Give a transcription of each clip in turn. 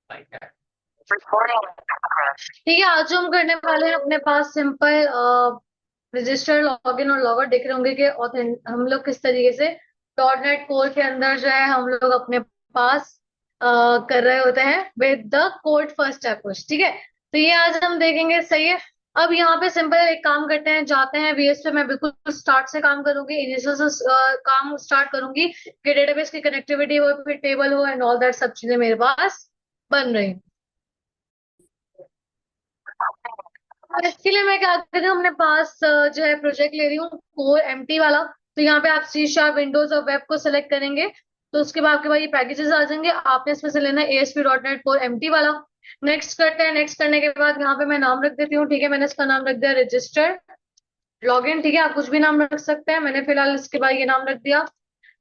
ठीक है, आज जो हम करने वाले हैं अपने पास सिंपल रजिस्टर लॉगिन और लॉगआउट देख रहे होंगे कि हम लोग किस तरीके से डॉट नेट कोर के अंदर जो है हम लोग अपने पास कर रहे होते हैं with the code first approach. ठीक है, तो ये आज हम देखेंगे। सही है। अब यहाँ पे सिंपल एक काम करते हैं, जाते हैं वीएस पे। मैं बिल्कुल स्टार्ट से काम करूंगी, इनिशियल से काम स्टार्ट करूंगी कि डेटाबेस की कनेक्टिविटी हो, फिर टेबल हो एंड ऑल दैट सब चीजें मेरे पास बन रही हैं। और इसके लिए मैं क्या कर रही हूँ, अपने पास जो है प्रोजेक्ट ले रही हूँ कोर एम्प्टी वाला। तो यहाँ पे आप सी शार्प विंडोज और वेब को सिलेक्ट करेंगे, तो उसके बाद आपके पास ये पैकेजेस आ जाएंगे। आपने इसमें से लेना है ASP dot net core empty वाला। नेक्स्ट करते हैं। नेक्स्ट करने के बाद यहाँ पे मैं नाम रख देती हूँ। ठीक है, मैंने इसका नाम रख दिया रजिस्टर लॉगिन। ठीक है, आप कुछ भी नाम रख सकते हैं, मैंने फिलहाल इसके बाद ये नाम रख दिया।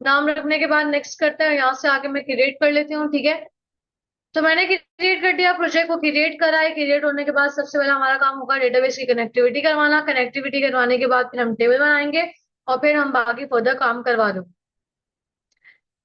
नाम रखने के बाद नेक्स्ट करते हैं, यहाँ से आके मैं क्रिएट कर लेती हूँ। ठीक है, तो मैंने क्रिएट कर दिया, प्रोजेक्ट को क्रिएट करा है। क्रिएट होने के बाद सबसे पहले हमारा काम होगा डेटाबेस की कनेक्टिविटी करवाना। कनेक्टिविटी करवाने के बाद फिर हम टेबल बनाएंगे और फिर हम बाकी फर्दर काम करवा दूँ।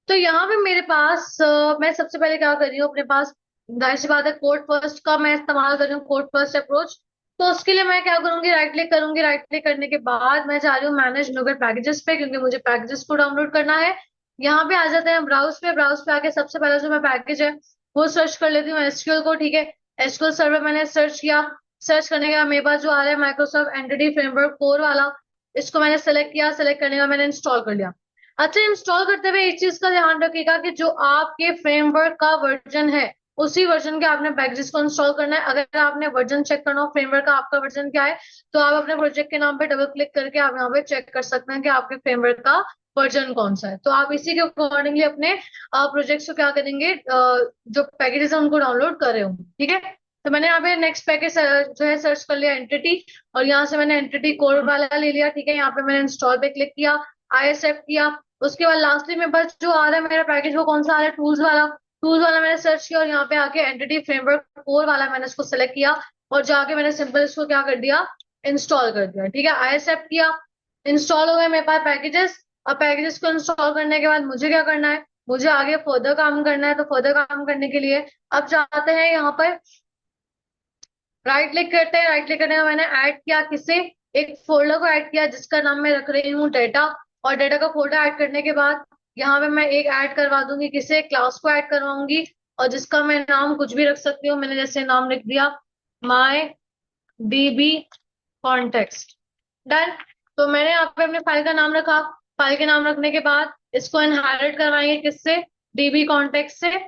तो यहाँ पे मेरे पास मैं सबसे पहले क्या कर रही हूँ, अपने पास जाहिर सी बात है कोड फर्स्ट का मैं इस्तेमाल कर रही हूँ, कोड फर्स्ट अप्रोच। तो उसके लिए मैं क्या करूंगी, राइट क्लिक करूंगी। राइट क्लिक करने के बाद मैं जा रही हूँ मैनेज नुगेट पैकेजेस पे, क्योंकि मुझे पैकेजेस को डाउनलोड करना है। यहाँ पे आ जाते हैं ब्राउज पे। ब्राउज पे आके सबसे पहले जो मैं पैकेज है वो सर्च कर लेती हूँ, एसक्यूएल को। ठीक है, एसक्यूएल सर्वर मैंने सर्च किया। सर्च करने के बाद मेरे पास जो आ रहा है माइक्रोसॉफ्ट एंटिटी फ्रेमवर्क कोर वाला, इसको मैंने सेलेक्ट किया। सेलेक्ट करने के बाद मैंने इंस्टॉल कर लिया। अच्छा, इंस्टॉल करते हुए एक चीज का ध्यान रखिएगा कि जो आपके फ्रेमवर्क का वर्जन है उसी वर्जन के आपने पैकेजेस को इंस्टॉल करना है। अगर आपने वर्जन चेक करना हो फ्रेमवर्क का आपका वर्जन क्या है, तो आप अपने प्रोजेक्ट के नाम पे डबल क्लिक करके आप यहाँ पे चेक कर सकते हैं कि आपके फ्रेमवर्क का वर्जन कौन सा है। तो आप इसी के अकॉर्डिंगली अपने प्रोजेक्ट्स को क्या करेंगे, जो पैकेजेस है उनको डाउनलोड कर रहे होंगे। ठीक है, तो मैंने यहाँ पे नेक्स्ट पैकेज जो है सर्च कर लिया एंटिटी, और यहाँ से मैंने एंटिटी कोड वाला ले लिया। ठीक है, यहाँ पे मैंने इंस्टॉल पे क्लिक किया, आई एक्सेप्ट किया। उसके बाद लास्टली में बस जो आ रहा है मेरा पैकेज वो कौन सा आ रहा है, टूल्स वाला। टूल्स वाला मैंने सर्च किया और यहाँ पे आके एंटिटी फ्रेमवर्क कोर वाला मैंने इसको सेलेक्ट किया और जाके मैंने सिंपल इसको क्या कर दिया, इंस्टॉल कर दिया। ठीक है, आई एक्सेप्ट किया, इंस्टॉल हो गए मेरे पास पैकेजेस। अब पैकेजेस को इंस्टॉल करने के बाद मुझे क्या करना है, मुझे आगे फर्दर काम करना है। तो फर्दर काम करने के लिए अब जाते हैं यहाँ पर, राइट क्लिक करते हैं। राइट क्लिक करने का मैंने ऐड किया किसे, एक फोल्डर को ऐड किया जिसका नाम मैं रख रही हूँ डाटा। और डाटा का फोल्डर ऐड करने के बाद यहाँ पे मैं एक ऐड करवा दूंगी, किसे, क्लास को ऐड करवाऊंगी, और जिसका मैं नाम कुछ भी रख सकती हूँ। मैंने जैसे नाम लिख दिया माई डीबी कॉन्टेक्स्ट। डन। तो मैंने यहाँ पे अपने फाइल का नाम रखा। फाइल के नाम रखने के बाद इसको इनहेरिट करवाएंगे किससे, डीबी कॉन्टेक्स्ट से।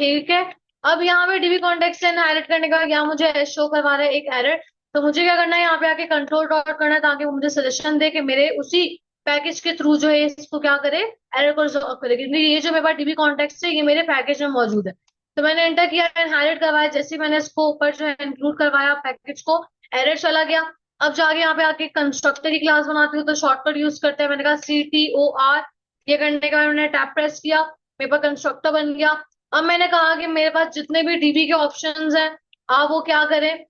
ठीक है, अब यहाँ पे डीबी कॉन्टेक्ट से इनहेरिट करने के बाद यहाँ मुझे शो करवा रहा है एक एरर। तो मुझे क्या करना है, यहाँ पे आके कंट्रोल डॉट करना है ताकि वो मुझे सजेशन दे कि मेरे उसी पैकेज के थ्रू जो है इसको क्या करे, एरर को रिजॉल्व करे, क्योंकि ये जो मेरे पास डीबी कॉन्टेक्ट है ये मेरे पैकेज में मौजूद है। तो मैंने एंटर किया, इनहेरिट करवाया। जैसे ही मैंने इसको ऊपर जो है इंक्लूड करवाया पैकेज को, एरर चला गया। अब जाके यहाँ पे आके कंस्ट्रक्टर की क्लास बनाती हूँ, तो शॉर्टकट यूज करते हैं। मैंने कहा CTOR। ये करने के बाद मैंने टैब प्रेस किया, मेरे पास कंस्ट्रक्टर बन गया। अब मैंने कहा कि मेरे पास जितने भी डीबी के ऑप्शंस हैं आप वो क्या करें,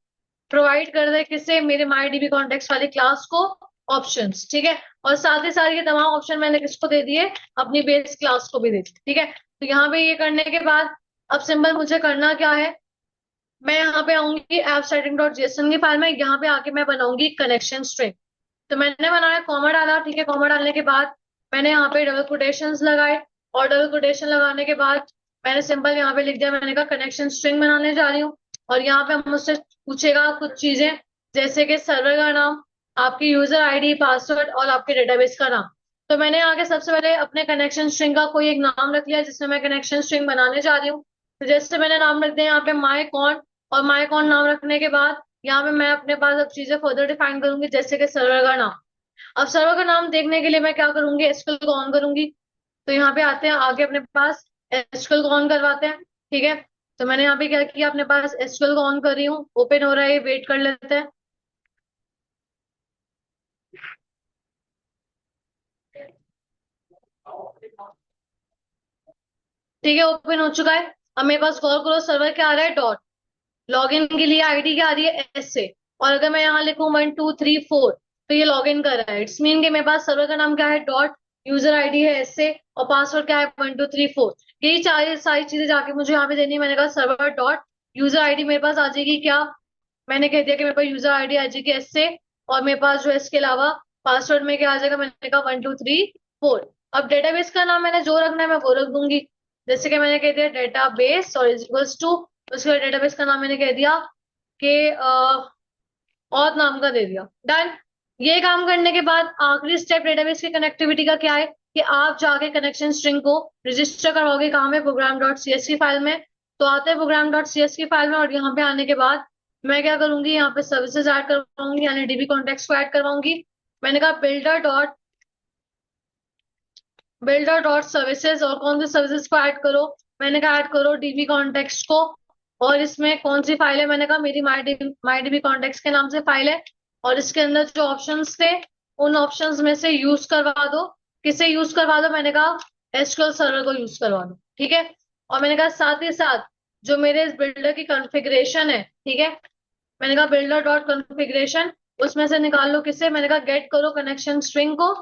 प्रोवाइड कर दे किसे, मेरे माई डीबी कॉन्टेक्ट वाली क्लास को ऑप्शंस। ठीक है, और साथ ही साथ ये तमाम ऑप्शन मैंने किसको दे दिए, अपनी बेस क्लास को भी दे दी। ठीक है, तो यहाँ पे ये करने के बाद अब सिंपल मुझे करना क्या है, मैं यहाँ पे आऊंगी एप सेटिंग डॉट जेसन की फाइल में। यहाँ पे आके मैं बनाऊंगी कनेक्शन स्ट्रिंग। तो मैंने बनाया, कॉमा डाला। ठीक है, कॉमा डालने के बाद मैंने यहाँ पे डबल कोटेशंस लगाए, और डबल कोटेशन लगाने के बाद मैंने सिंपल यहाँ पे लिख दिया, मैंने कहा कनेक्शन स्ट्रिंग बनाने जा रही हूँ। और यहाँ पे मुझसे पूछेगा कुछ चीजें, जैसे कि सर्वर का नाम, आपकी यूजर आईडी, पासवर्ड और आपके डेटाबेस का नाम। तो मैंने आगे सबसे पहले अपने कनेक्शन स्ट्रिंग का कोई एक नाम रख लिया जिसमें मैं कनेक्शन स्ट्रिंग बनाने जा रही हूँ। तो जैसे मैंने नाम रख दिया यहाँ पे माई कॉन, और माई कॉन नाम रखने के बाद यहाँ पे मैं अपने पास अब चीजें फर्दर डिफाइन करूंगी, जैसे कि सर्वर का नाम। अब सर्वर का नाम देखने के लिए मैं क्या करूंगी, एसक्यूएल को ऑन करूंगी। तो यहाँ पे आते हैं आगे, अपने पास एसक्यूएल को ऑन करवाते हैं। ठीक है, तो मैंने यहाँ पे क्या किया, अपने पास एसक्यूएल को ऑन कर रही हूँ, ओपन हो रहा है, वेट कर लेते हैं। ठीक है, ओपन हो चुका है। अब मेरे पास गौर करो, सर्वर क्या आ रहा है, डॉट। लॉगिन के लिए आईडी क्या आ रही है, S से। और अगर मैं यहाँ लिखूं 1 2 3 4, तो ये लॉगिन कर रहा है। इट्स मीन कि मेरे पास सर्वर का नाम क्या है, डॉट, यूजर आईडी है S से, और पासवर्ड क्या है 1 2 3 4। यही सारी चीजें जाके मुझे यहाँ पे देनी है। मैंने कहा सर्वर डॉट यूजर आईडी मेरे पास आ जाएगी क्या, मैंने कह दिया कि मेरे पास यूजर आईडी आ जाएगी ऐसे, और मेरे पास जो है इसके अलावा पासवर्ड में क्या आ जाएगा, मैंने कहा 1 2 3 4। अब डेटाबेस का नाम मैंने जो रखना है मैं वो रख दूंगी, जैसे कि मैंने कह दिया डेटाबेस और इज इक्वल्स टू, उसके बाद डेटाबेस का नाम मैंने कह दिया कि और नाम का दे दिया, डन। ये काम करने के बाद आखिरी स्टेप डेटाबेस की कनेक्टिविटी का क्या है कि आप जाके कनेक्शन स्ट्रिंग को रजिस्टर करवाओगे कहाँ में, प्रोग्राम डॉट सी एस की फाइल में। तो आते हैं प्रोग्राम डॉट सी एस की फाइल में, और यहाँ पे आने के बाद मैं क्या करूंगी, यहाँ पे सर्विसेज ऐड करवाऊंगी, यानी डीबी कॉन्टेक्ट को ऐड करवाऊंगी। मैंने कहा बिल्डर डॉट सर्विसेज, और कौन सी सर्विसेज को ऐड करो, मैंने कहा ऐड करो डीबी कॉन्टेक्ट को। और इसमें कौन सी फाइल है, मैंने कहा मेरी माई डीबी कॉन्टेक्ट के नाम से फाइल है। और इसके अंदर जो ऑप्शंस थे उन ऑप्शंस में से यूज करवा दो, किसे यूज करवा दो, मैंने कहा एसक्यूएल सर्वर को यूज करवा दो, ठीक है। और मैंने कहा साथ ही साथ जो मेरे इस बिल्डर की कॉन्फ़िगरेशन है, ठीक है, मैंने कहा बिल्डर डॉट कॉन्फ़िगरेशन, उसमें से निकाल लो किसे, मैंने कहा गेट करो कनेक्शन स्ट्रिंग को।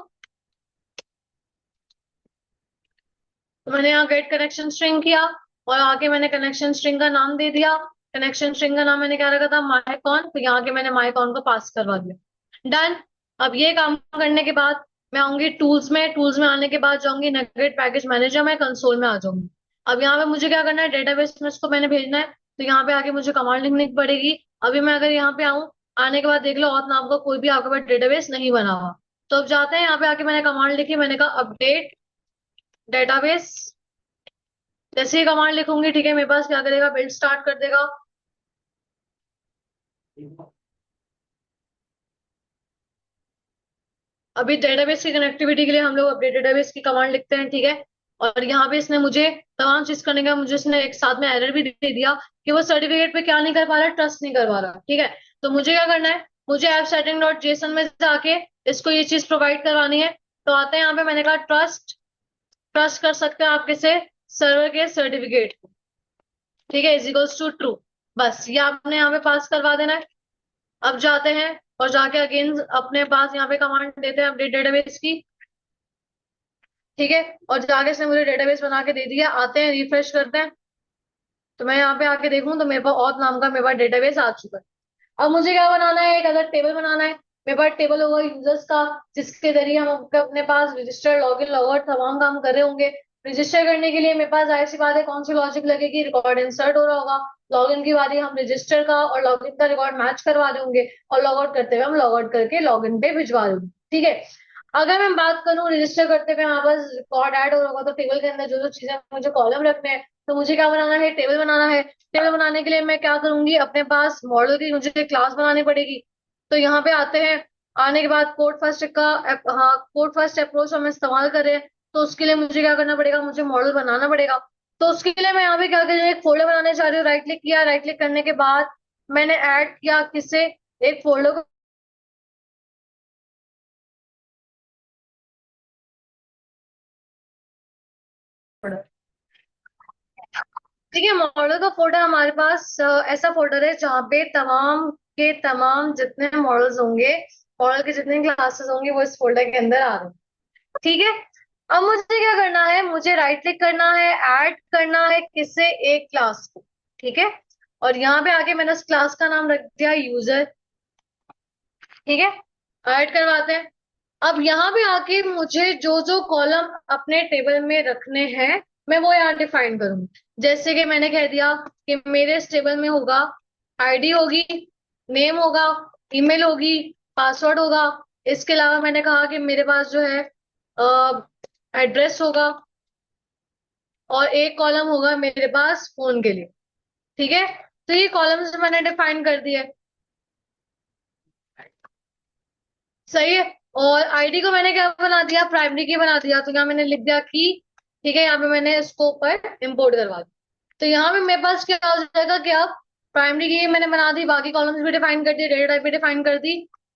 तो मैंने यहाँ गेट कनेक्शन स्ट्रिंग किया, और आगे मैंने कनेक्शन स्ट्रिंग का नाम दे दिया। कनेक्शन स्ट्रिंग का नाम मैंने क्या रखा था, माईकॉन, तो यहाँ के मैंने माईकॉन को पास करवा दिया, डन। अब ये काम करने के बाद मैं आऊंगी टूल्स में, टूल्स में आने के बाद जाऊंगी नेटगेट पैकेज मैनेजर में, कंसोल में आ जाऊंगी। अब यहाँ पे मुझे क्या करना है, डेटाबेस में इसको मैंने भेजना है, तो यहाँ पे आके मुझे कमांड लिखनी पड़ेगी। अभी मैं अगर यहाँ पे आऊँ, आने के बाद देख लो और नाम का कोई भी आपके पास डेटाबेस नहीं बना हुआ। तो अब जाते हैं, यहाँ पे आके मैंने कमांड लिखी, मैंने कहा अपडेट डेटाबेस। जैसे ही कमांड लिखूंगी, ठीक है, मेरे पास क्या करेगा, बिल्ड स्टार्ट कर देगा। अभी डेटाबेस की कनेक्टिविटी के लिए हम लोग अपडेट डेटाबेस की कमांड लिखते हैं, ठीक है। और यहाँ पे इसने मुझे तमाम चीज करने का, मुझे इसने एक साथ में एरर भी दे दिया कि वो सर्टिफिकेट पे क्या नहीं कर पा रहा, ट्रस्ट नहीं कर पा रहा, ठीक है। तो मुझे क्या करना है, मुझे ऐप सेटिंग डॉट जेसन में जाके इसको ये चीज प्रोवाइड करवानी है। तो आते हैं यहाँ पे, मैंने कहा ट्रस्ट, ट्रस्ट कर सकते हैं आप किसे, सर्वर के सर्टिफिकेट, ठीक है, इज इक्वल्स टू ट्रू। बस ये आपने यहाँ पे पास करवा देना है। अब जाते हैं और जाके अगेन अपने पास यहाँ पे कमांड देते हैं अपडेट डेटाबेस की, ठीक है। और जाके इसने मुझे डेटाबेस बना के दे दिया। आते हैं रिफ्रेश करते हैं, तो मैं यहाँ पे आके देखूं तो मेरे पास ऑथ नाम का मेरे पास डेटाबेस आ चुका है। अब मुझे क्या बनाना है, एक अदर टेबल बनाना है। मेरे पास टेबल होगा यूजर्स का, जिसके जरिए हम अपने पास रजिस्टर लॉगिन लॉगआउट तमाम काम कर रहे होंगे। रजिस्टर करने के लिए मेरे पास जाहिर सी बात है कौन सी लॉजिक लगेगी, रिकॉर्ड इंसर्ट हो रहा होगा। लॉगिन की बारी हम रजिस्टर का और लॉगिन का रिकॉर्ड मैच करवा रहे होंगे, और लॉग आउट करते हुए हम लॉग आउट करके लॉगिन पे भिजवा देंगे, ठीक है। अगर मैं बात करूं रजिस्टर करते हुए हमारे पास रिकॉर्ड ऐड हो रहा होगा, तो टेबल के अंदर जो जो चीजें मुझे कॉलम रखने हैं, तो मुझे क्या बनाना है, टेबल बनाना है। टेबल बनाने के लिए मैं क्या करूंगी, अपने पास मॉडल की मुझे क्लास बनानी पड़ेगी। तो यहाँ पे आते हैं, आने के बाद कोड फर्स्ट का हाँ, कोड फर्स्ट अप्रोच हम इस्तेमाल कर रहे हैं, तो उसके लिए मुझे क्या करना पड़ेगा, मुझे मॉडल बनाना पड़ेगा। तो उसके लिए मैं यहाँ पे क्या कर रही हूँ, एक फोल्डर बनाने जा रही हूँ, राइट क्लिक किया, राइट क्लिक करने के बाद मैंने ऐड किया किसे, एक फोल्डर को, ठीक है। मॉडल का फोल्डर हमारे पास ऐसा फोल्डर है जहाँ पे तमाम के तमाम जितने मॉडल्स होंगे, मॉडल के जितने क्लासेस होंगे वो इस फोल्डर के अंदर आ रहे हैं, ठीक है। अब मुझे क्या करना है, मुझे राइट क्लिक करना है, ऐड करना है किससे, एक क्लास को, ठीक है। और यहाँ पे आके मैंने उस क्लास का नाम रख दिया यूजर, ठीक है, ऐड करवाते हैं। अब यहाँ पे आके मुझे जो जो कॉलम अपने टेबल में रखने हैं मैं वो यहाँ डिफाइन करूंगी। जैसे कि मैंने कह दिया कि मेरे इस टेबल में होगा आईडी होगी, नेम होगा, ईमेल होगी, पासवर्ड होगा। इसके अलावा मैंने कहा कि मेरे पास जो है एड्रेस होगा, और एक कॉलम होगा मेरे पास फोन के लिए, ठीक है। तो ये कॉलम्स मैंने डिफाइन कर दिए, सही है। और आईडी को मैंने क्या बना दिया, प्राइमरी की बना दिया, तो यहाँ मैंने लिख दिया की, ठीक है। यहाँ पे मैंने इसको ऊपर इंपोर्ट करवा दिया। तो यहाँ पे मेरे पास क्या हो जाएगा कि अब प्राइमरी की मैंने बना दी, बाकी कॉलम्स भी डिफाइन कर दिए, डेटा टाइप भी डिफाइन कर दी।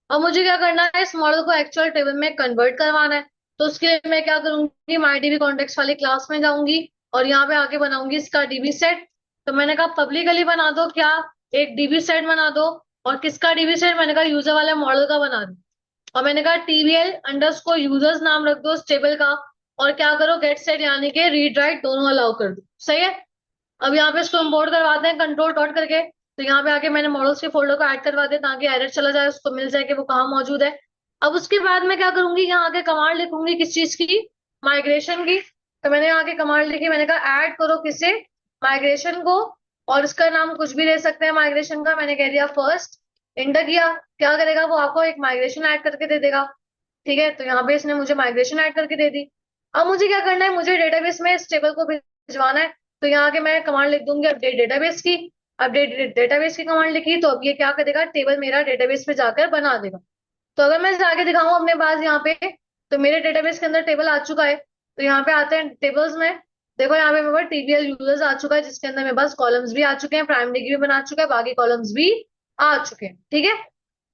अब मुझे क्या करना है, इस मॉडल को एक्चुअल टेबल में कन्वर्ट करवाना है। तो उसके लिए मैं क्या करूंगी, माई डीबी कॉन्टेक्ट वाली क्लास में जाऊंगी, और यहाँ पे आके बनाऊंगी इसका डीबी सेट। तो मैंने कहा पब्लिकली बना दो क्या, एक डीबी सेट बना दो। और किसका डीबी सेट, मैंने कहा यूजर वाले मॉडल का बना दो। और मैंने कहा टीवीएल अंडरस्कोर यूजर्स नाम रख दो उस टेबल का। और क्या करो, गेट सेट यानी कि रीड राइट दोनों अलाउ कर दो। सही है। अब यहाँ पे इसको इम्पोर्ट करवाते हैं कंट्रोल डॉट करके। तो यहाँ पे आके मैंने मॉडल्स के फोल्डर को ऐड करवा दिया ताकि एरर चला जाए, उसको मिल जाए कि वो कहाँ मौजूद है। अब उसके बाद मैं क्या करूंगी, यहाँ आके कमांड लिखूंगी किस चीज की, माइग्रेशन की। तो मैंने यहाँ के कमांड लिखी, मैंने कहा ऐड करो किसे, माइग्रेशन को। और इसका नाम कुछ भी दे सकते हैं माइग्रेशन का, मैंने कह दिया फर्स्ट। इंटर किया, क्या करेगा वो, आपको एक माइग्रेशन ऐड करके दे देगा। ठीक है, तो यहाँ पे इसने मुझे माइग्रेशन ऐड करके दे दी। अब मुझे क्या करना है, मुझे डेटाबेस में इस टेबल को भिजवाना है। तो यहाँ के मैं कमांड लिख दूंगी अपडेट डेटाबेस की। अपडेट डेटाबेस की कमांड लिखी, तो अब ये क्या करेगा, टेबल मेरा डेटाबेस पे जाकर बना देगा। तो अगर मैं जाके दिखाऊं अपने पास यहाँ पे, तो मेरे डेटाबेस के अंदर टेबल आ चुका है। तो यहाँ पे आते हैं टेबल्स में। देखो यहाँ पे मेरे पास टीबीएल यूजर्स आ चुका है, जिसके अंदर मेरे पास कॉलम्स भी आ चुके हैं, प्राइमरी की भी बना चुका है, बाकी कॉलम्स भी आ चुके हैं। ठीक है।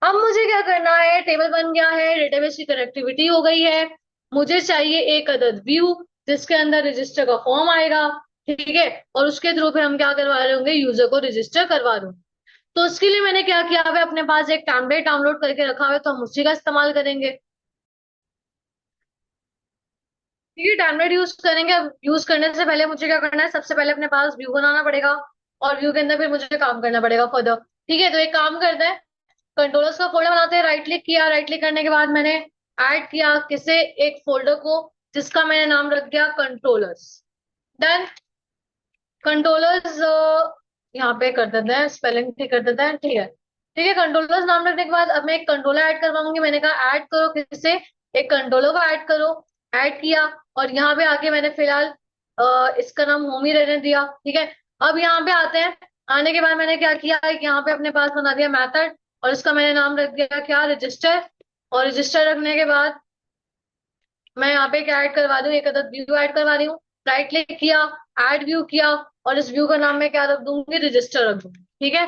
अब मुझे क्या करना है, टेबल बन गया है, डेटाबेस की कनेक्टिविटी हो गई है। मुझे चाहिए एक अदद व्यू, जिसके अंदर रजिस्टर का फॉर्म आएगा। ठीक है। और उसके थ्रू फिर हम क्या करवा रहे होंगे, यूजर को रजिस्टर करवा रहे होंगे। तो उसके लिए मैंने क्या किया हुआ है, अपने पास एक टेम्पलेट डाउनलोड करके रखा हुआ है, तो हम उसी का इस्तेमाल करेंगे। ठीक है, टेम्पलेट यूज करेंगे। अब यूज करने से पहले मुझे क्या करना है, सबसे पहले अपने पास व्यू बनाना पड़ेगा। और व्यू के अंदर फिर मुझे काम करना पड़ेगा फर्दर। ठीक है, तो एक काम करते हैं, कंट्रोलर्स का फोल्डर बनाते हैं। राइट क्लिक किया, राइट क्लिक करने के बाद मैंने ऐड किया किसे, एक फोल्डर को, जिसका मैंने नाम रख दिया कंट्रोलर्स। डन। कंट्रोलर्स यहाँ पे कर देते हैं, स्पेलिंग ठीक कर देते हैं। ठीक है। ठीक है, कंट्रोलर्स नाम रखने के बाद अब मैं एक कंट्रोलर ऐड करवाऊंगी। मैंने कहा ऐड करो किसे, एक कंट्रोलर को ऐड करो। ऐड किया, और यहाँ पे आके मैंने फिलहाल इसका नाम होम ही रहने दिया। ठीक है। अब यहाँ पे आते हैं। आने के बाद मैंने क्या किया, एक यहाँ पे अपने पास बना दिया मैथड, और इसका मैंने नाम रख दिया क्या, रजिस्टर। और रजिस्टर रखने के बाद मैं यहाँ पे क्या ऐड करवा दूँ, एक अदद व्यू ऐड करवा रही हूँ। राइट क्लिक किया, ऐड व्यू किया, और इस व्यू का नाम मैं क्या रख दूंगी, रजिस्टर रख दूंगी। ठीक है।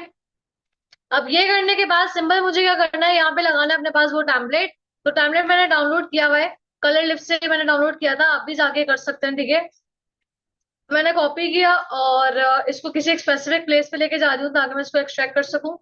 अब ये करने के बाद सिंपल मुझे क्या करना है, यहाँ पे लगाना है अपने पास वो टेम्पलेट। तो टेम्पलेट मैंने डाउनलोड किया हुआ है, कलर लिस्ट से मैंने डाउनलोड किया था, आप भी जाके कर सकते हैं। ठीक है। मैंने कॉपी किया, और इसको किसी एक स्पेसिफिक प्लेस पे लेके जा रही हूँ ताकि मैं इसको एक्सट्रैक्ट कर सकूं।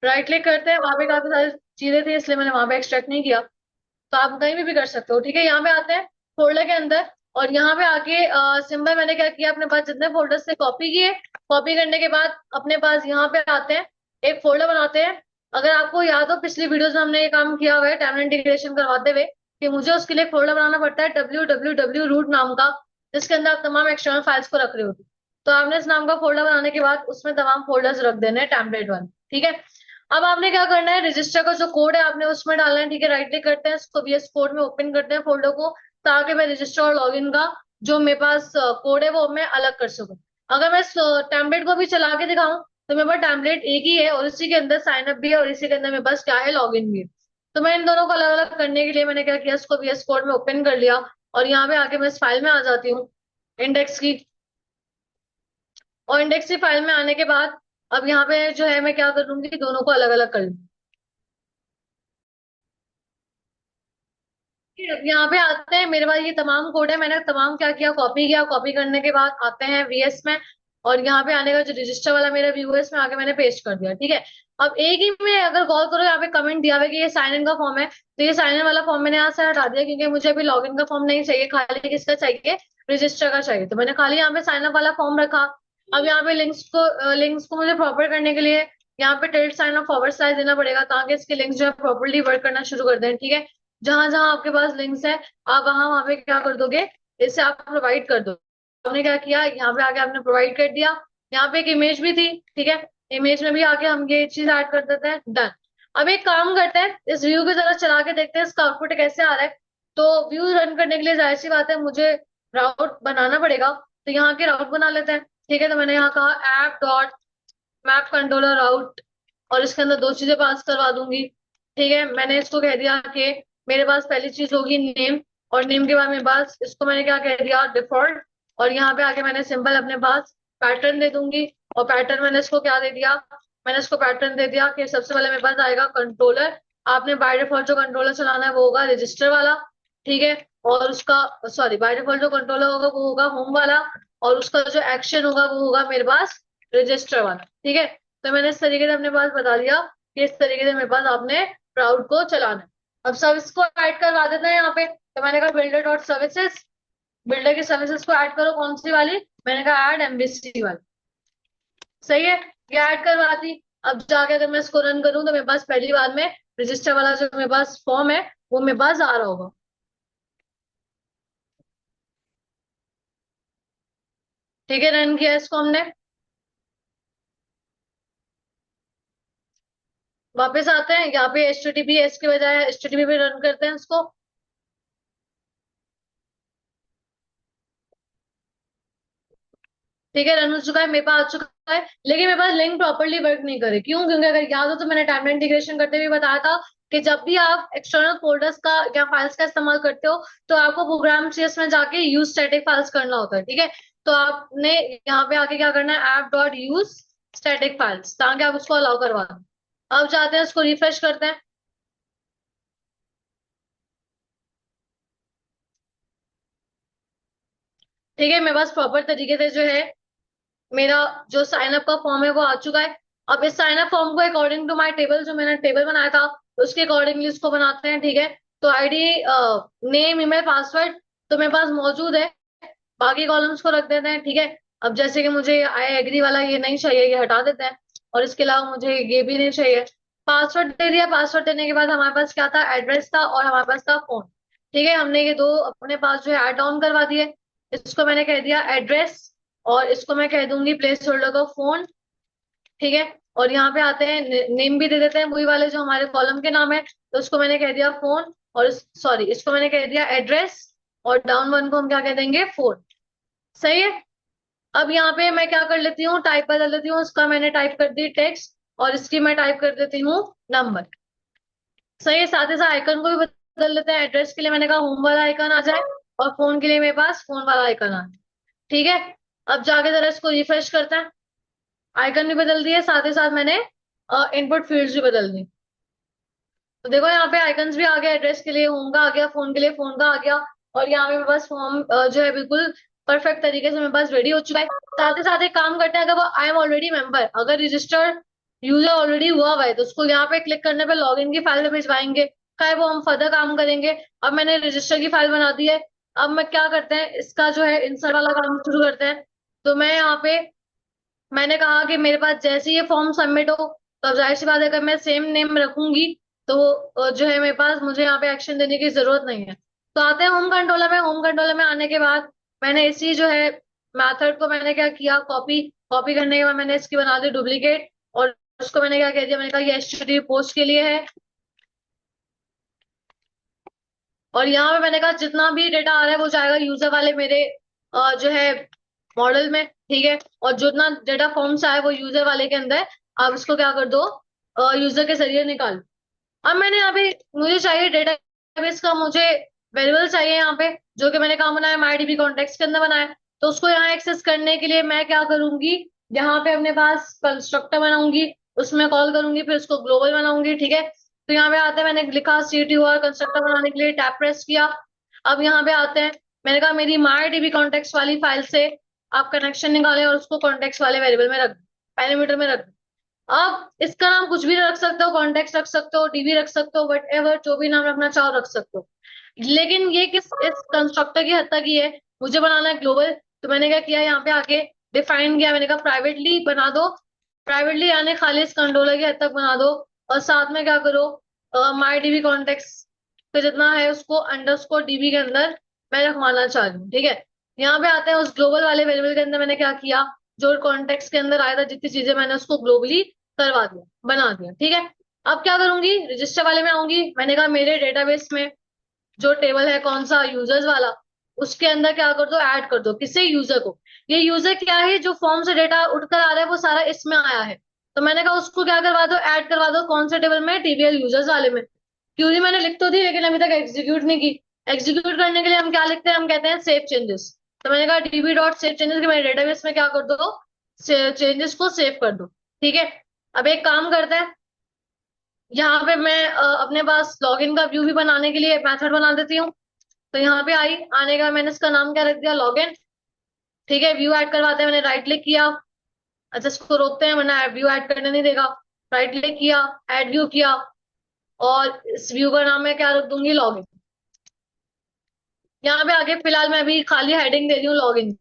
राइट क्लिक करते हैं, वहां पे काफी सारी चीजें थी इसलिए मैंने वहां पे एक्सट्रैक्ट नहीं किया। तो आप कहीं भी कर सकते हो। ठीक है, यहाँ पे आते हैं फोल्डर के अंदर, और यहाँ पे आके सिंबल मैंने क्या किया, अपने पास जितने फोल्डर से कॉपी किए, कॉपी करने के बाद अपने पास यहाँ पे आते हैं, एक फोल्डर बनाते हैं। अगर आपको याद हो पिछली वीडियोस में हमने ये काम किया हुआ है टाइमलाइन इंटीग्रेशन करवाते हुए, कि मुझे उसके लिए फोल्डर बनाना पड़ता है www रूट नाम का, जिसके अंदर आप तमाम एक्सटर्नल फाइल्स को रख रहे होते। तो आपने इस नाम का फोल्डर बनाने के बाद उसमें तमाम फोल्डर्स रख देने हैं टेम्पलेट वन। ठीक है। अब आपने क्या करना है, रजिस्टर का जो कोड है आपने उसमें डालना है। ठीक है, राइट क्लिक करते हैं, इसको VS कोड में ओपन करते हैं फोल्डर को, ताकि मैं रजिस्टर और लॉगिन का जो मेरे पास कोड है वो मैं अलग कर सकूं। अगर मैं टेम्पलेट को भी चला के दिखाऊं, तो मेरे पास टेम्पलेट एक ही है, और इसी के अंदर साइन अप भी है, और इसी के अंदर मेरे पास क्या है, लॉगिन भी है। तो मैं इन दोनों को अलग अलग करने के लिए मैंने क्या किया, इसको VS कोड में ओपन कर लिया, और यहाँ पे आके मैं इस फाइल में आ जाती हूँ, इंडेक्स की। और इंडेक्स की फाइल में आने के बाद अब यहाँ पे जो है मैं क्या कर लूंगी, दोनों को अलग अलग कर लूंगी। अब यहाँ पे आते हैं, मेरे पास ये तमाम कोड है, मैंने तमाम क्या किया, कॉपी किया। कॉपी करने के बाद आते हैं VS में, और यहाँ पे आने का जो रजिस्टर वाला मेरा व्यू है इसमें आके मैंने पेस्ट कर दिया। ठीक है। अब एक ही में अगर गौर करो, यहाँ पे कमेंट दिया हुआ है कि ये साइन इन का फॉर्म है, तो ये साइन इन वाला फॉर्म मैंने यहाँ से हटा दिया, क्योंकि मुझे अभी लॉगिन का फॉर्म नहीं चाहिए, खाली किसका चाहिए, रजिस्टर का चाहिए। तो मैंने खाली यहाँ पे साइन अप वाला फॉर्म रखा। अब यहाँ पे लिंक्स को मुझे प्रॉपर करने के लिए यहाँ पे टिल्ड साइन और फॉरवर्ड स्लैश देना पड़ेगा, ताकि इसके लिंक्स जो है प्रॉपरली वर्क करना शुरू कर दें। ठीक है। जहां जहां आपके पास लिंक्स है, आप वहां वहां पे क्या कर दोगे, इसे आप प्रोवाइड कर दो। आपने क्या किया, यहाँ पे आके आपने प्रोवाइड कर दिया। यहाँ पे एक इमेज भी थी। ठीक है। इमेज में भी आके हम ये चीज ऐड कर देते हैं। डन। अब एक काम करते हैं, इस व्यू की तरह चला के देखते हैं इसका आउटपुट कैसे आ रहा है। तो व्यू रन करने के लिए जाहिर सी बात है मुझे राउट बनाना पड़ेगा। तो यहाँ के राउट बना लेते हैं। ठीक है, तो मैंने यहाँ कहा app dot map controller out, और इसके अंदर दो चीजें पास करवा दूंगी। ठीक है, मैंने इसको कह दिया कि मेरे पास पहली चीज होगी नेम, और नेम के बाद मेरे पास इसको मैंने क्या कह दिया, डिफॉल्ट। और यहाँ पे आके मैंने सिंपल अपने पास पैटर्न दे दूंगी, और पैटर्न मैंने इसको क्या दे दिया, मैंने इसको पैटर्न दे दिया कि सबसे पहले मेरे पास आएगा कंट्रोलर। आपने बाय डिफॉल्ट जो कंट्रोलर चलाना है वो होगा रजिस्टर वाला। ठीक है। और उसका, सॉरी, बाय डिफॉल्ट जो कंट्रोलर होगा वो होगा होम वाला, और उसका जो एक्शन होगा वो होगा मेरे पास रजिस्टर वाला। ठीक है। तो मैंने इस तरीके से अपने पास बता दिया कि इस तरीके से मेरे पास आपने क्राउड को चलाना है। अब सर्विस को ऐड करवा देते हैं यहाँ पे। तो मैंने कहा बिल्डर डॉट सर्विसेज, बिल्डर की सर्विसेज को ऐड करो, कौन सी वाली, मैंने कहा ऐड एमबीसी वाली। सही है, ये ऐड करवा दी। अब जाके अगर मैं इसको रन करूँ तो मेरे पास पहली बार में रजिस्टर वाला जो मेरे पास फॉर्म है वो मेरे पास आ रहा होगा। ठीक है, रन किया इसको हमने। वापस आते हैं यहाँ पे, H T T P S के बजाय एच टी टी पी पे रन करते हैं इसको। ठीक है, रन हो चुका है, मेरे पास आ चुका है, लेकिन मेरे पास लिंक प्रॉपरली वर्क नहीं करे। क्यों? क्योंकि अगर याद हो तो मैंने टाइमलाइन इंटीग्रेशन करते हुए बताया था कि जब भी आप एक्सटर्नल फोल्डर्स का या फाइल्स का इस्तेमाल करते हो तो आपको प्रोग्राम सीएस में जाके यूज स्टैटिक फाइल्स करना होता है। ठीक है, तो आपने यहाँ पे आके क्या करना है, app dot use static files, ताकि आप उसको अलाउ करवा दो। अब जाते हैं इसको रिफ्रेश करते हैं। ठीक है, मेरे पास प्रॉपर तरीके से जो है मेरा जो साइन अप का फॉर्म है वो आ चुका है। अब इस साइन अप फॉर्म को अकॉर्डिंग टू माय टेबल, जो मैंने टेबल बनाया था उसके अकॉर्डिंगली इसको बनाते हैं। ठीक है, तो आईडी, नेम, ईमेल, पासवर्ड तो मेरे पास मौजूद है। बाकी कॉलम्स को रख देते हैं। ठीक है, अब जैसे कि मुझे आई एग्री वाला ये नहीं चाहिए, ये हटा देते हैं। और इसके अलावा मुझे ये भी नहीं चाहिए। पासवर्ड दे दिया, पासवर्ड देने के बाद हमारे पास क्या था, एड्रेस था और हमारे पास था फोन। ठीक है, हमने ये दो अपने पास जो है ऐड ऑन करवा दिए। इसको मैंने कह दिया एड्रेस, और इसको मैं कह दूंगी प्लेस होल्डर का फोन। ठीक है, और यहाँ पे आते हैं, नेम भी दे देते हैं वही वाले जो हमारे कॉलम के नाम है। तो उसको मैंने कह दिया फोन, और सॉरी, इसको मैंने कह दिया एड्रेस, और डाउन वन को हम क्या कह देंगे, फोन। सही है। अब यहाँ पे मैं क्या कर लेती हूँ, टाइप बदल लेती हूँ, उसका मैंने टाइप कर दी टेक्स्ट, और इसकी मैं टाइप कर देती हूँ नंबर। सही है, साथ ही साथ आइकन को भी बदल लेते हैं। एड्रेस के लिए मैंने कहा होम वाला आइकन आ जाए, और फोन के लिए मेरे पास फोन वाला आइकन आ जाए। ठीक है, अब जाके जरा इसको रिफ्रेश करते हैं। आइकन भी बदल दिए, साथ ही साथ मैंने इनपुट फील्ड्स भी बदल दी। तो देखो यहाँ पे आइकन्स भी आ गया, एड्रेस के लिए होम का आ गया, फोन के लिए फोन का आ गया। और यहाँ पे मेरे पास फॉर्म जो है बिल्कुल परफेक्ट तरीके से मेरे पास रेडी हो चुका है। साथ ही साथ एक काम करते हैं, अगर वो आई एम ऑलरेडी मेंबर, अगर रजिस्टर्ड यूजर ऑलरेडी हुआ हुआ है तो उसको यहाँ पे क्लिक करने पे लॉगिन की फाइल में भिजवाएंगे। खैर वो हम फर्दर काम करेंगे। अब मैंने रजिस्टर की फाइल बना दी है। अब मैं क्या करते हैं, इसका जो है इंसर्ट वाला काम शुरू करते हैं। तो मैं यहाँ पे, मैंने कहा कि मेरे पास जैसे ही ये फॉर्म सबमिट हो, तो अब जाहिर सी बात है अगर मैं सेम नेम रखूंगी तो जो है मेरे पास, मुझे यहाँ पे एक्शन देने की जरूरत नहीं है। तो आते हैं होम कंट्रोलर में। होम कंट्रोलर में आने के बाद मैंने इसी जो है मैथड को मैंने क्या किया, कॉपी। कॉपी करने के बाद मैंने इसकी बना दी डुप्लीकेट, और उसको मैंने क्या कह दिया, मैंने कहा ये एचटीटीपी पोस्ट के लिए है। और यहाँ पे मैंने कहा जितना भी डेटा आ रहा है वो जाएगा यूजर वाले मेरे जो है मॉडल में। ठीक है, और जितना डेटा फॉर्म से आया वो यूजर वाले के अंदर, आप इसको क्या कर दो, यूजर के जरिए निकाल। अब मैंने यहाँ पे, मुझे चाहिए डेटाबेस का, मुझे वेरिएबल चाहिए यहाँ पे, जो कि मैंने कहाँ बनाया, MyDB कॉन्टेक्स्ट के अंदर बनाया। तो उसको यहाँ एक्सेस करने के लिए मैं क्या करूंगी, यहाँ पे अपने पास कंस्ट्रक्टर बनाऊंगी, उसमें कॉल करूंगी, फिर उसको ग्लोबल बनाऊंगी। ठीक है, तो यहाँ पे आते हैं, मैंने लिखा CTOR कंस्ट्रक्टर बनाने के लिए, टैब प्रेस किया। अब यहाँ पे आते हैं, मैंने कहा मेरी MyDB कॉन्टेक्स्ट वाली फाइल से आप कनेक्शन निकालें और उसको कॉन्टेक्स्ट वाले वेरिएबल में रख दो, पैरामीटर में रख दो। आप इसका नाम कुछ भी रख सकते हो, कॉन्टेक्स्ट रख सकते हो, डीबी रख सकते हो, वट एवर, जो भी नाम रखना चाहो रख सकते हो। लेकिन ये किस इस कंस्ट्रक्टर की हद तक ही है, मुझे बनाना है ग्लोबल। तो मैंने क्या किया, यहाँ पे आके डिफाइन किया, मैंने कहा प्राइवेटली बना दो। प्राइवेटली यानी खाली इस कंट्रोलर की हद तक बना दो। और साथ में क्या करो, माई डीबी कॉन्टेक्स्ट का जितना है उसको अंडरस्कोर डीबी के अंदर मैं रखवाना चाह रही हूँ। ठीक है, यहाँ पे आते हैं, उस ग्लोबल वाले वेरिएबल के अंदर मैंने क्या किया, जो कॉन्टेक्स्ट के अंदर आया था जितनी चीजें, मैंने उसको ग्लोबली करवा दिया, बना दिया। ठीक है, अब क्या करूंगी, रजिस्टर वाले में आऊंगी। मैंने कहा मेरे डेटाबेस में जो टेबल है कौन सा, यूजर्स वाला, उसके अंदर क्या कर दो, ऐड कर दो, किसे, यूजर को। ये यूजर क्या है, जो फॉर्म से डेटा उठकर आ रहा है वो सारा इसमें आया है। तो मैंने कहा उसको क्या करवा दो, ऐड करवा दो, कौन से टेबल में, टीबीएल यूजर्स वाले में। क्यूरी मैंने लिख तो दी, लेकिन अभी तक एग्जीक्यूट नहीं की। एग्जीक्यूट करने के लिए हम क्या लिखते हैं, हम कहते हैं सेव चेंजेस। तो मैंने कहा डीबी डॉट सेव चेंजेस के मेरे डेटाबेस में क्या कर दो, चेंजेस को सेव कर दो। ठीक है, अब एक काम करते हैं, यहाँ पे मैं अपने पास लॉगिन का व्यू भी बनाने के लिए मेथड बना देती हूँ। तो यहाँ पे आई, आने का मैंने इसका नाम क्या रख दिया, लॉगिन। ठीक है, व्यू ऐड करवाते हैं, मैंने राइट क्लिक किया। अच्छा, इसको रोकते हैं वरना व्यू ऐड करने नहीं देगा। राइट क्लिक किया, ऐड व्यू किया। और इस व्यू का नाम मैं क्या रख दूंगी, लॉगिन। यहाँ पे आगे फिलहाल मैं अभी खाली हेडिंग दे रही हूँ लॉगिन,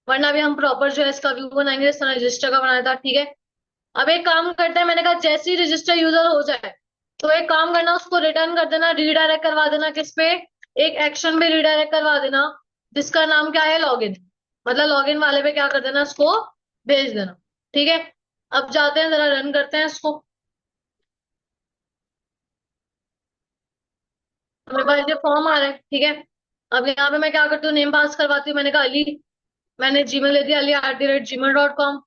वरना अभी हम प्रॉपर जो है इसका व्यू बनाएंगे जिस तरह रजिस्टर का बनाया था, ठीक है। अब एक काम करते हैं, मैंने कहा जैसे ही रजिस्टर यूजर हो जाए तो एक काम करना, उसको रिटर्न कर देना, रीडायरेक्ट करवा देना किस पे, एक एक्शन पे रीडायरेक्ट करवा देना जिसका नाम क्या है, लॉगिन। मतलब लॉगिन वाले पे क्या कर देना, उसको भेज देना, ठीक है। अब जाते हैं जरा रन करते हैं इसको। मेरे पास ये फॉर्म आ रहा है, ठीक है। अब यहाँ पे मैं क्या करती हूँ, नेम पास करवाती हूँ, मैंने कहा अली। मैंने जीमेल दे दिया ali@gmail.com।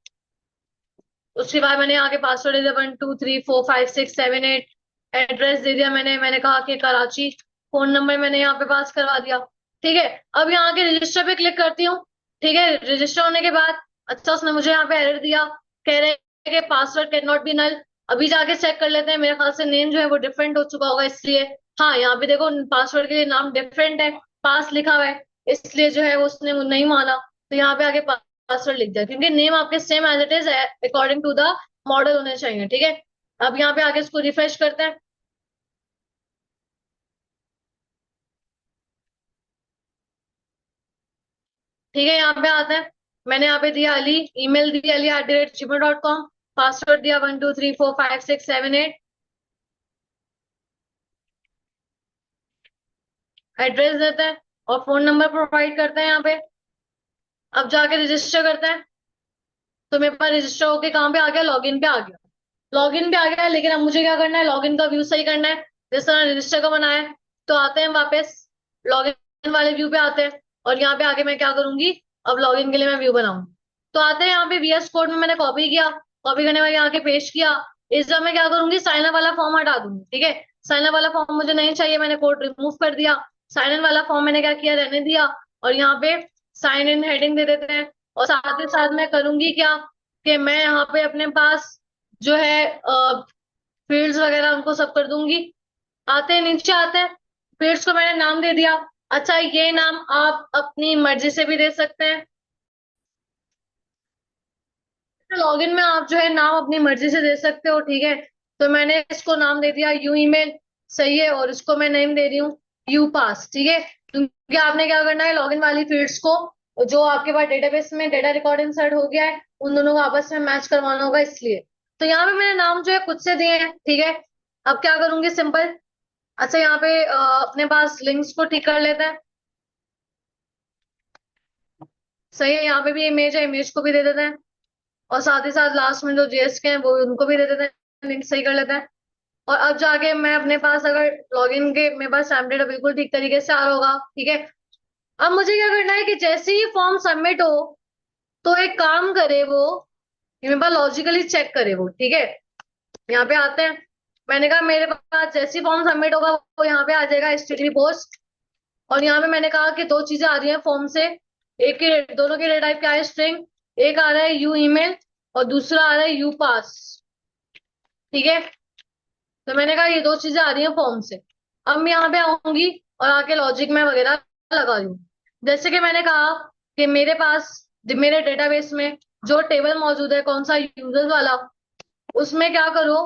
उसके बाद मैंने यहाँ के पासवर्ड दे दिया 1 2 3 4 5 6 7 8। एड्रेस दे दिया मैंने कहा कि कराची। फोन नंबर मैंने यहाँ पे पास करवा दिया, ठीक है। अब यहाँ के रजिस्टर पे क्लिक करती हूँ, ठीक है। रजिस्टर होने के बाद अच्छा उसने मुझे यहाँ पे एरर दिया, कह रहे हैं कि password can not be null. अभी जाके चेक कर लेते हैं, मेरे ख्याल से नेम जो है वो डिफरेंट हो चुका होगा इसलिए। हाँ, यहाँ पे देखो पासवर्ड के लिए नाम डिफरेंट है, पास लिखा हुआ है, इसलिए जो है वो उसने नहीं माना। तो यहाँ पे आगे पासवर्ड लिख दिया, क्योंकि नेम आपके same as it is according to the model होने चाहिए, ठीक है। अब यहाँ पे आगे इसको रिफ्रेश करते हैं, ठीक है। यहाँ पे आते हैं, मैंने यहाँ पे दिया अली, ईमेल दिया ali@gmail.com, पासवर्ड दिया 1 2 3 4 5 6 7 8। एड्रेस देते हैं और फोन नंबर प्रोवाइड करते हैं यहाँ पे। अब जाके रजिस्टर करते हैं, तो मेरे पास रजिस्टर होके कहाँ पे आ गया, लॉगिन पे आ गया। लॉगिन पे आ गया है, लेकिन अब मुझे क्या करना है, लॉगिन का व्यू सही करना है जिस तरह रजिस्टर का बनाया है। तो आते हैं वापस, लॉगिन वाले व्यू पे आते हैं, और यहाँ पे आके मैं क्या करूंगी, अब लॉगिन के लिए मैं व्यू बनाऊंगी। तो आते हैं यहाँ पे VS कोड में मैंने कॉपी किया, कॉपी करने वाले यहाँ के पेस्ट किया। इस बार मैं क्या करूंगी, साइन अप वाला फॉर्म हटा दूंगी, ठीक है। साइन अप वाला फॉर्म मुझे नहीं चाहिए, मैंने कोड रिमूव कर दिया। साइन इन वाला फॉर्म मैंने क्या किया, रहने दिया। और यहाँ पे साइन इन हेडिंग दे देते हैं। और साथ ही साथ मैं करूंगी क्या, कि मैं यहाँ पे अपने पास जो है फील्ड्स वगैरह उनको सब कर दूंगी। आते हैं, नीचे आते हैं, फील्ड्स को मैंने नाम दे दिया। अच्छा, ये नाम आप अपनी मर्जी से भी दे सकते हैं, लॉगिन में आप जो है नाम अपनी मर्जी से दे सकते हो, ठीक है। तो मैंने इसको नाम दे दिया यू ईमेल, सही है। और इसको मैं नेम दे रही हूँ यू पास, ठीक है। क्योंकि आपने क्या करना है, लॉगिन वाली फील्ड्स को जो आपके पास डेटाबेस में डेटा रिकॉर्ड इंसर्ट हो गया है उन दोनों को आपस में मैच करवाना होगा, इसलिए। तो यहाँ पे मैंने नाम जो है खुद से दिए हैं, ठीक है। अब क्या करूंगी, सिंपल। अच्छा, यहाँ पे अपने पास लिंक्स को ठीक कर लेते हैं, सही है। यहाँ पे भी इमेज है, इमेज को भी दे देते हैं। और साथ ही साथ लास्ट में जो JS के हैं वो उनको भी दे देते हैं, लिंक सही कर लेते हैं। और अब जाके मैं अपने पास अगर लॉगिन के मेरे पास सैम डेटा बिल्कुल ठीक तरीके से आ रहा होगा, ठीक है। अब मुझे क्या करना है कि जैसे ही फॉर्म सबमिट हो तो एक काम करे वो, ये मेरे पास लॉजिकली चेक करे वो, ठीक है। यहाँ पे आते हैं, मैंने कहा मेरे पास जैसे ही फॉर्म सबमिट होगा वो यहाँ पे आ जाएगा HTTP पोस्ट। और यहाँ पे मैंने कहा कि दो चीजें आ रही हैं फॉर्म से, एक के दोनों के डेटा टाइप क्या है, स्ट्रिंग। एक आ रहा है यू ईमेल और दूसरा आ रहा है यू पास, ठीक है। तो मैंने कहा ये दो चीजें आ रही हैं फॉर्म से। अब मैं यहाँ पे आऊंगी और आके लॉजिक में वगैरह लगा रही हूँ। जैसे कि मैंने कहा कि मेरे पास मेरे डेटाबेस में जो टेबल मौजूद है कौन सा, यूजर्स वाला, उसमें क्या करो,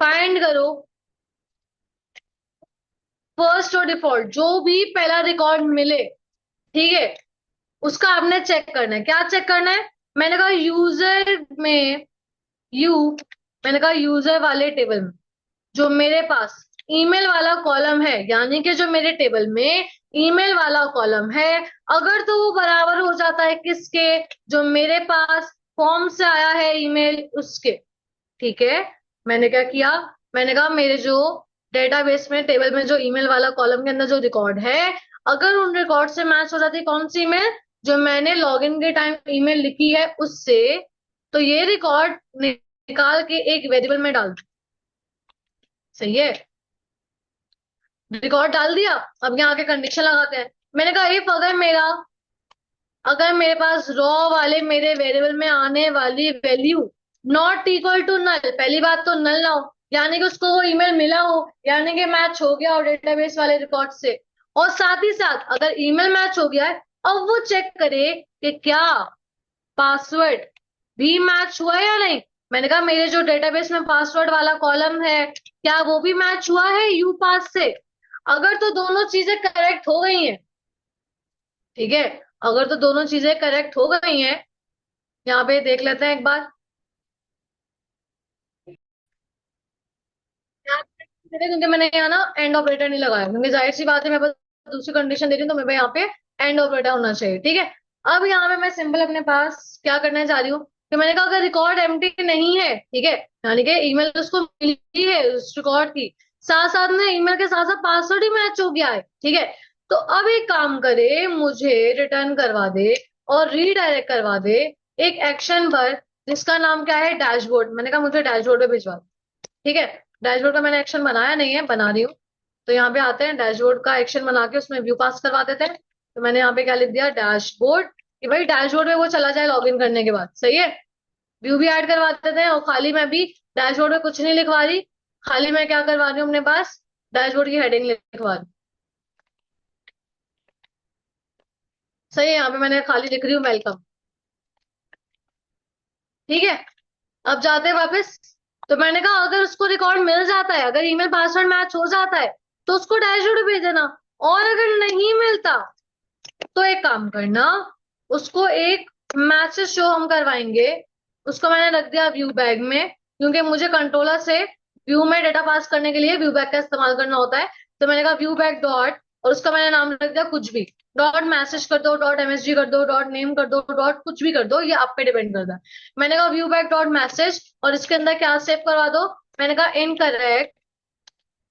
फाइंड करो फर्स्ट और डिफॉल्ट, जो भी पहला रिकॉर्ड मिले, ठीक है, उसका आपने चेक करना है। क्या चेक करना है, मैंने कहा यूजर में, यू मैंने कहा यूजर वाले टेबल में जो मेरे पास ईमेल वाला कॉलम है, यानी कि जो मेरे टेबल में ईमेल वाला कॉलम है, अगर तो वो बराबर हो जाता है किसके, जो मेरे पास फॉर्म से आया है ईमेल उसके, ठीक है। मैंने क्या किया, मैंने कहा मेरे जो डेटाबेस में टेबल में जो ईमेल वाला कॉलम के अंदर जो रिकॉर्ड है, अगर उन रिकॉर्ड से मैच हो जाती है कौन सी ईमेल, जो मैंने लॉगिन के टाइम ईमेल लिखी है उससे, तो ये रिकॉर्ड निकाल के एक वेरिएबल में डाल दो, सही है। रिकॉर्ड डाल दिया। अब यहाँ के कंडीशन लगाते हैं, मैंने कहा इफ अगर मेरे पास रॉ वाले मेरे वेरिएबल में आने वाली value not equal to null, पहली बात तो नल ना हो, यानी कि उसको वो ईमेल मिला हो, यानी कि मैच हो गया हो डेटाबेस वाले रिकॉर्ड से। और साथ ही साथ अगर ईमेल मैच हो गया है, अब वो चेक करे कि क्या पासवर्ड भी मैच हुआ है या नहीं। मैंने कहा मेरे जो डेटाबेस में पासवर्ड वाला कॉलम है, क्या वो भी मैच हुआ है यू पास से? अगर तो दोनों चीजें करेक्ट हो गई हैं, ठीक है, अगर तो दोनों चीजें करेक्ट हो गई हैं, यहाँ पे देख लेते हैं एक बार। क्योंकि मैंने यहाँ ना एंड ऑपरेटर नहीं लगाया, क्योंकि जाहिर सी बात है मैं बस दूसरी कंडीशन दे रही हूँ, तो मेरे पास यहाँ पे एंड ऑपरेटर होना चाहिए, ठीक है। अब यहाँ पे मैं सिंपल अपने पास क्या करने जा रही हूँ कि मैंने कहा अगर रिकॉर्ड एम्प्टी नहीं है, ठीक है, यानी कि ईमेल उसको मिली है उस रिकॉर्ड की, साथ साथ में ईमेल के साथ साथ पासवर्ड ही मैच हो गया है, ठीक है, तो अब एक काम करे, मुझे रिटर्न करवा दे और रीडायरेक्ट करवा दे एक एक्शन पर, जिसका नाम क्या है, डैशबोर्ड। मैंने कहा मुझे डैशबोर्ड पे भिजवा दो, ठीक है। डैशबोर्ड का मैंने एक्शन बनाया नहीं है, बना रही हूँ। तो यहाँ पे आते हैं, डैशबोर्ड का एक्शन बना के उसमें व्यू पास करवा देते हैं। तो मैंने यहाँ पे क्या लिख दिया, डैशबोर्ड, कि भाई डैशबोर्ड में वो चला जाए लॉगिन करने के बाद, सही है। व्यू भी ऐड करवा देते हैं, और खाली मैं भी डैशबोर्ड में कुछ नहीं लिखवा रही, खाली मैं क्या करवा रही हूँ अपने पास, डैशबोर्ड की हेडिंग लिखवा रही हूँ, सही है। यहाँ पे मैंने खाली लिख रही हूँ वेलकम, ठीक है। अब जाते हैं वापस। तो मैंने कहा अगर उसको रिकॉर्ड मिल जाता है, अगर ईमेल पासवर्ड मैच हो जाता है, तो उसको डैशबोर्ड भेज देना। और अगर नहीं मिलता, तो एक काम करना, उसको एक मैसेज शो हम करवाएंगे। उसको मैंने रख दिया व्यू बैग में, क्योंकि मुझे कंट्रोलर से व्यू में डेटा पास करने के लिए व्यू बैग का इस्तेमाल करना होता है। तो मैंने कहा व्यू बैग डॉट, और उसका मैंने नाम रख दिया कुछ भी, डॉट मैसेज कर दो, डॉट एमएसजी कर दो, डॉट नेम कर दो, डॉट कुछ भी कर दो, ये आप पे डिपेंड करता है। मैंने कहा व्यू बैग डॉट मैसेज, और इसके अंदर क्या सेव करवा दो, मैंने कहा इनकरेक्ट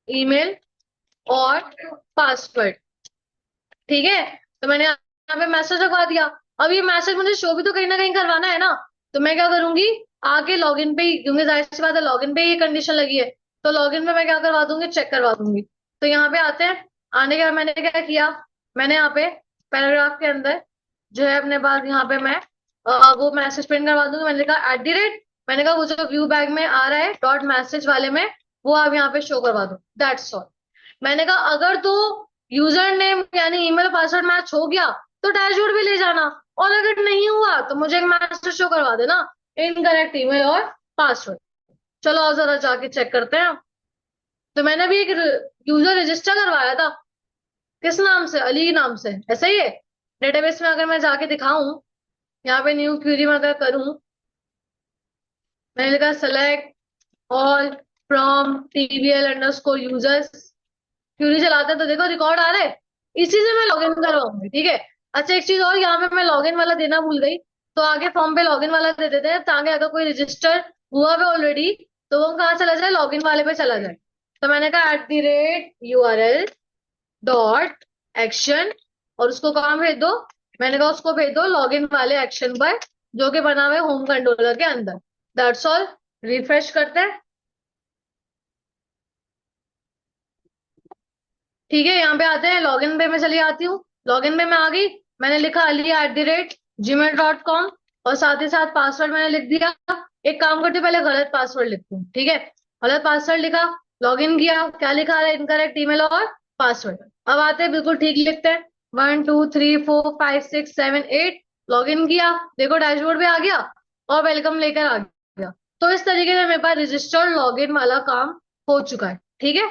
ईमेल और पासवर्ड, ठीक है। तो मैंने यहाँ पे मैसेज रखवा दिया। अब ये मैसेज मुझे शो भी तो कहीं ना कहीं करवाना है ना, तो मैं क्या करूंगी, आके लॉगिन पे ही, क्योंकि जाहिर सी बात है लॉगिन पे ही ये कंडीशन लगी है, तो लॉगिन पे मैं क्या करवा दूंगी, चेक करवा दूंगी। तो यहाँ पे आते हैं, आने के बाद मैंने क्या किया, मैंने यहाँ पे पैराग्राफ के अंदर जो है अपने पास, यहाँ पे मैं वो मैसेज प्रिंट करवा दूंगी। मैंने कहा @ मैंने कहा वो जो व्यू बैग में आ रहा है डॉट मैसेज वाले में, वो आप यहाँ पे शो करवा दो, दैट्स ऑल। मैंने कहा अगर तो यूजर नेम यानी ईमेल पासवर्ड मैच हो गया, तो डैशबोर्ड भी ले जाना, और अगर नहीं हुआ तो मुझे एक मैसेज शो करवा देना, इनकरेक्ट ईमेल और पासवर्ड। चलो और जरा जाके चेक करते हैं। तो मैंने भी एक यूजर रजिस्टर करवाया था, किस नाम से, अली नाम से, ऐसा ही है। डेटाबेस में अगर मैं जाके दिखाऊं, यहाँ पे न्यू क्यूरी में अगर करूं, मैंने लिखा select all from TBL underscore users, query चलाते हैं तो देखो रिकॉर्ड आ रहा है, इसी से मैं लॉगिन करवाऊंगी, ठीक है। अच्छा एक चीज और, यहाँ पे मैं लॉगिन वाला देना भूल गई, तो आगे फॉर्म पे लॉगिन वाला दे देते हैं, ताकि अगर कोई रजिस्टर हुआ है ऑलरेडी, तो वो कहाँ चला जाए, लॉगिन वाले पे चला जाए। तो मैंने कहा @URL डॉट एक्शन, और उसको कहाँ भेज दो, मैंने कहा उसको भेज दो लॉगिन वाले एक्शन पर, जो कि बना हुआ है होम कंट्रोलर के अंदर। That's all. रिफ्रेश करते हैं, ठीक है। यहाँ पे आते हैं, लॉगिन पे मैं चली आती हूँ। लॉगिन पे मैं आ गई, मैंने लिखा ali@gmail.com, और साथ ही साथ पासवर्ड मैंने लिख दिया। एक काम करती हूँ, पहले गलत पासवर्ड लिखती हूँ, ठीक है। गलत पासवर्ड लिखा, लॉगिन किया, क्या लिखा है, इनकरेक्ट ईमेल और पासवर्ड। अब आते हैं बिल्कुल ठीक लिखते हैं, 1 2 3 4 5 6 7 8, लॉगिन किया, देखो डैशबोर्ड पे आ गया, और वेलकम लेकर आ गया। तो इस तरीके से मेरे पास रजिस्टर्ड लॉगिन वाला काम हो चुका है, ठीक है।